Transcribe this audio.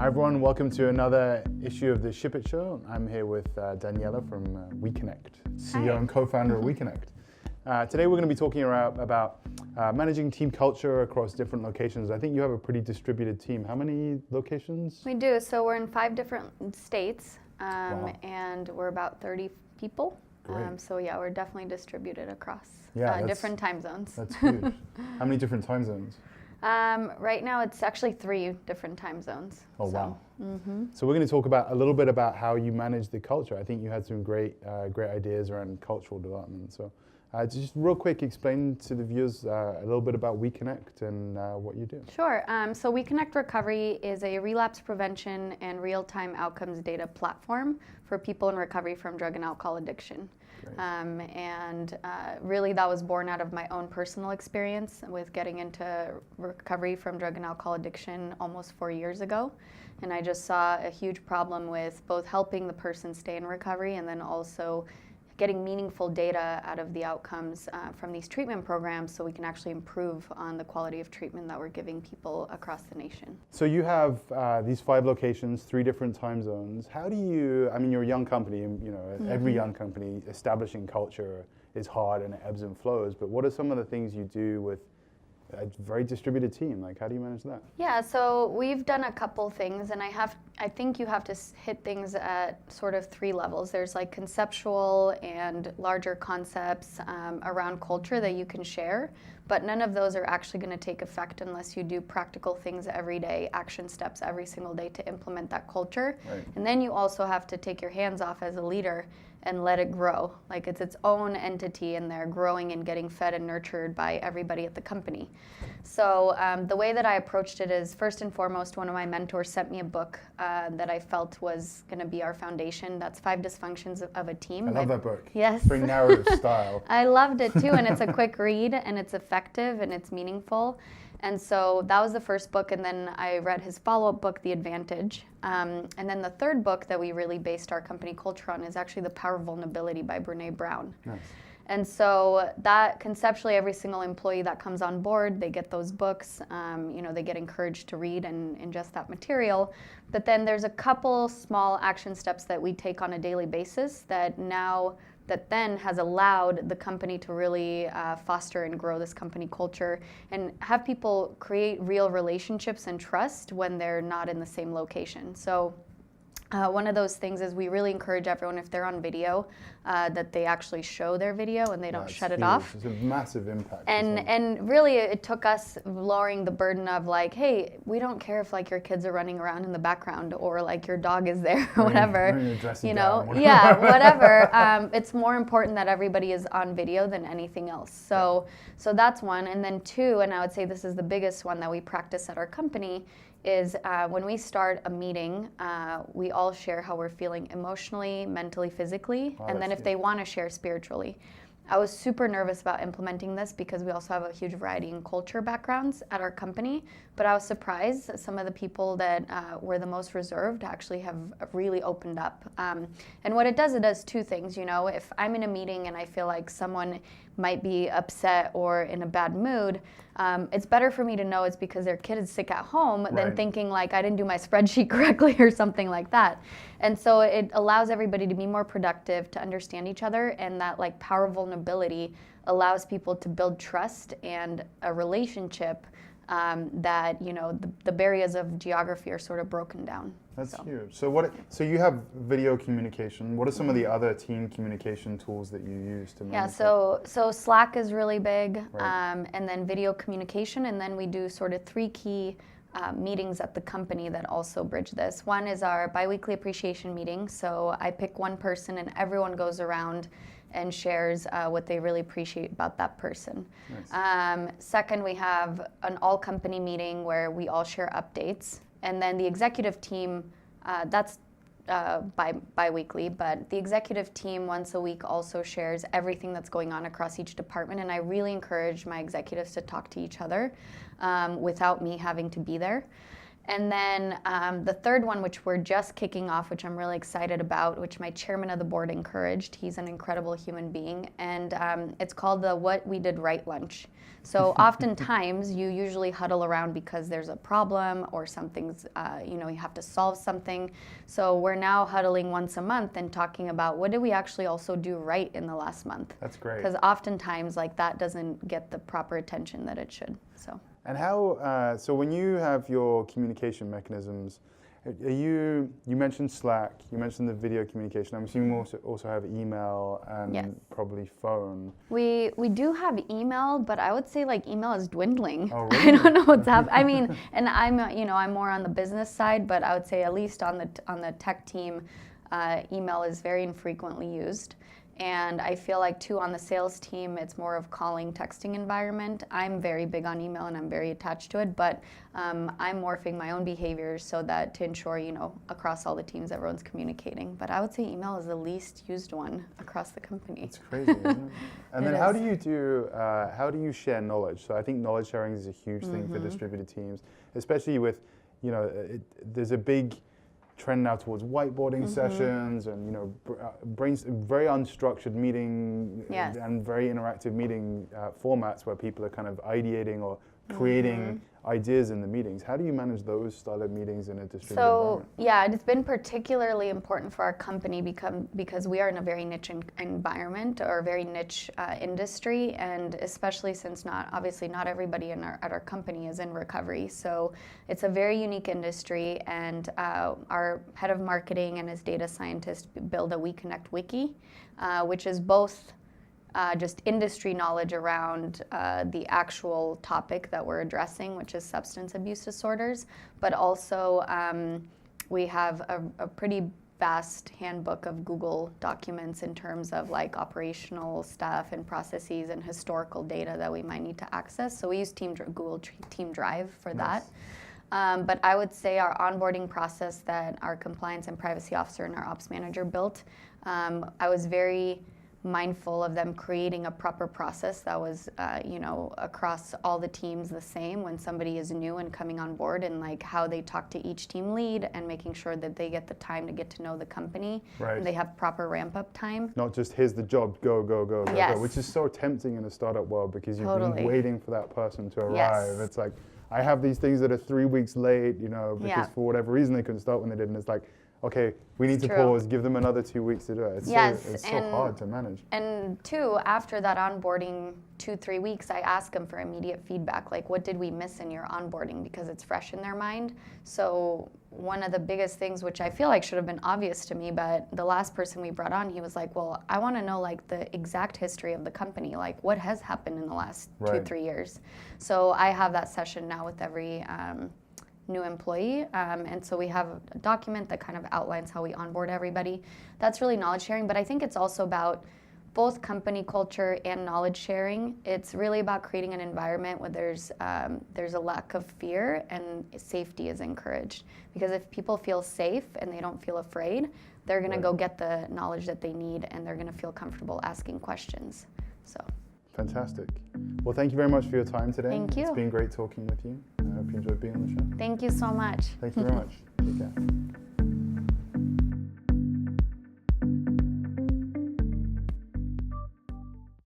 Hi everyone, welcome to another issue of the Ship It Show. I'm here with Daniela from WeConnect, CEO and co-founder of WeConnect. Today we're going to be talking about managing team culture across different locations. I think you have a pretty distributed team. How many locations? We do. So we're in 5 different states, Wow. and we're about 30 people. Great. So yeah, we're definitely distributed across Yeah, different time zones. That's huge. How many different time zones? Right now it's actually 3 different time zones. Oh, so, wow. Mm-hmm. So we're going to talk a little bit about how you manage the culture. I think you had some great ideas around cultural development. So just real quick, explain to the viewers a little bit about WeConnect and what you do. Sure. So WeConnect Recovery is a relapse prevention and real-time outcomes data platform for people in recovery from drug and alcohol addiction. Really that was born out of my own personal experience with getting into recovery from drug and alcohol addiction almost 4 years ago. And I just saw a huge problem with both helping the person stay in recovery and then also getting meaningful data out of the outcomes from these treatment programs so we can actually improve on the quality of treatment that we're giving people across the nation. So you have these 5 locations, 3 different time zones. How do you, I mean, you're a young company, you know, every young company, establishing culture is hard and it ebbs and flows, but what are some of the things you do with a very distributed team? Like, how do you manage that? Yeah, so we've done a couple things, and I think you have to hit things at sort of 3 levels. There's like conceptual and larger concepts around culture that you can share, but none of those are actually going to take effect unless you do practical things every day, action steps every single day to implement that culture. Right. And then you also have to take your hands off as a leader and let it grow. Like it's its own entity and they're growing and getting fed and nurtured by everybody at the company. So the way that I approached it is, first and foremost, one of my mentors sent me a book that I felt was going to be our foundation. That's 5 Dysfunctions of a Team. I love that book. Yes. Very narrative style. I loved it too, and it's a quick read and it's effective and it's meaningful. And so that was the first book, and then I read his follow-up book, The Advantage. And then the third book that we really based our company culture on is actually The Power of Vulnerability by Brené Brown. Nice. And so that conceptually, every single employee that comes on board, they get those books, you know, they get encouraged to read and ingest that material. But then there's a couple small action steps that we take on a daily basis that then has allowed the company to really foster and grow this company culture and have people create real relationships and trust when they're not in the same location. So one of those things is we really encourage everyone, if they're on video, that they actually show their video and they don't shut it off. It's a massive impact. And really it took us lowering the burden of like, hey, we don't care if like your kids are running around in the background or like your dog is there or whatever, you know, yeah, whatever. It's more important that everybody is on video than anything else. So that's one. And then 2, and I would say this is the biggest one that we practice at our company, is when we start a meeting, we all share how we're feeling emotionally, mentally, physically, and then if they want to share spiritually. I was super nervous about implementing this because we also have a huge variety in culture backgrounds at our company, but I was surprised that some of the people that were the most reserved actually have really opened up. And what it does 2 things. You know, if I'm in a meeting and I feel like someone might be upset or in a bad mood, it's better for me to know it's because their kid is sick at home than thinking like I didn't do my spreadsheet correctly or something like that. And so it allows everybody to be more productive, to understand each other, and that like power of vulnerability allows people to build trust and a relationship that, you know, the barriers of geography are sort of broken down. That's huge. So you have video communication. What are some of the other team communication tools that you use to manage that? So Slack is really big, Right. and then video communication, and then we do sort of 3 key meetings at the company that also bridge this. One is our biweekly appreciation meeting. So I pick one person and everyone goes around and shares what they really appreciate about that person. Nice. Second, we have an all-company meeting where we all share updates. And then the executive team, that's bi-weekly, but the executive team once a week also shares everything that's going on across each department. And I really encourage my executives to talk to each other without me having to be there. And then the third one, which we're just kicking off, which I'm really excited about, which my chairman of the board encouraged. He's an incredible human being. And it's called the What We Did Right lunch. So oftentimes you usually huddle around because there's a problem or something's, you have to solve something. So we're now huddling once a month and talking about what did we actually also do right in the last month. That's great. Because oftentimes like that doesn't get the proper attention that it should. So. And how, so when you have your communication mechanisms, you mentioned Slack, you mentioned the video communication. I'm assuming you also have email and probably phone. We do have email, but I would say like email is dwindling. Oh, really? I don't know what's happening. I mean, and I'm more on the business side, but I would say at least on the tech team, email is very infrequently used. And I feel like too on the sales team, it's more of calling, texting environment. I'm very big on email and I'm very attached to it, but I'm morphing my own behaviors so that to ensure, across all the teams, everyone's communicating. But I would say email is the least used one across the company. It's crazy, isn't it? And then how do you share knowledge? So I think knowledge sharing is a huge thing for distributed teams, especially with, there's a big trend now towards whiteboarding sessions and very unstructured meeting and very interactive meeting formats where people are kind of ideating or creating ideas in the meetings. How do you manage those style of meetings in a distributed environment? Yeah, it's been particularly important for our company because we are in a very niche environment or very niche industry, and especially since not everybody at our company is in recovery. So it's a very unique industry, and our head of marketing and his data scientist build a WeConnect wiki, which is both just industry knowledge around the actual topic that we're addressing, which is substance abuse disorders, but also we have a pretty vast handbook of Google documents in terms of like operational stuff and processes and historical data that we might need to access. So we use Google Team Drive for that. But I would say our onboarding process that our compliance and privacy officer and our ops manager built, I was very mindful of them creating a proper process that was, across all the teams the same when somebody is new and coming on board, and like how they talk to each team lead and making sure that they get the time to get to know the company and they have proper ramp up time. Not just here's the job, go, yes. go, which is so tempting in a startup world because you've been waiting for that person to arrive. Yes. It's like, I have these things that are 3 weeks late, because for whatever reason they couldn't start when they did, and it's like, okay, we need to pause, give them another 2 weeks to do it. It's so hard to manage. And two, after that onboarding 2-3 weeks, I ask them for immediate feedback, like what did we miss in your onboarding, because it's fresh in their mind. So one of the biggest things, which I feel like should have been obvious to me, but the last person we brought on, he was like, well, I want to know like the exact history of the company, like what has happened in the last 2-3 years. So I have that session now with every new employee, and so we have a document that kind of outlines how we onboard everybody. That's really knowledge sharing, but I think it's also about both company culture and knowledge sharing. It's really about creating an environment where there's a lack of fear and safety is encouraged. Because if people feel safe and they don't feel afraid, they're going to go get the knowledge that they need, and they're going to feel comfortable asking questions. So. Fantastic. Well, thank you very much for your time today. Thank you. It's been great talking with you. I hope you enjoyed being on the show. Thank you so much. Thank you very much. Take care.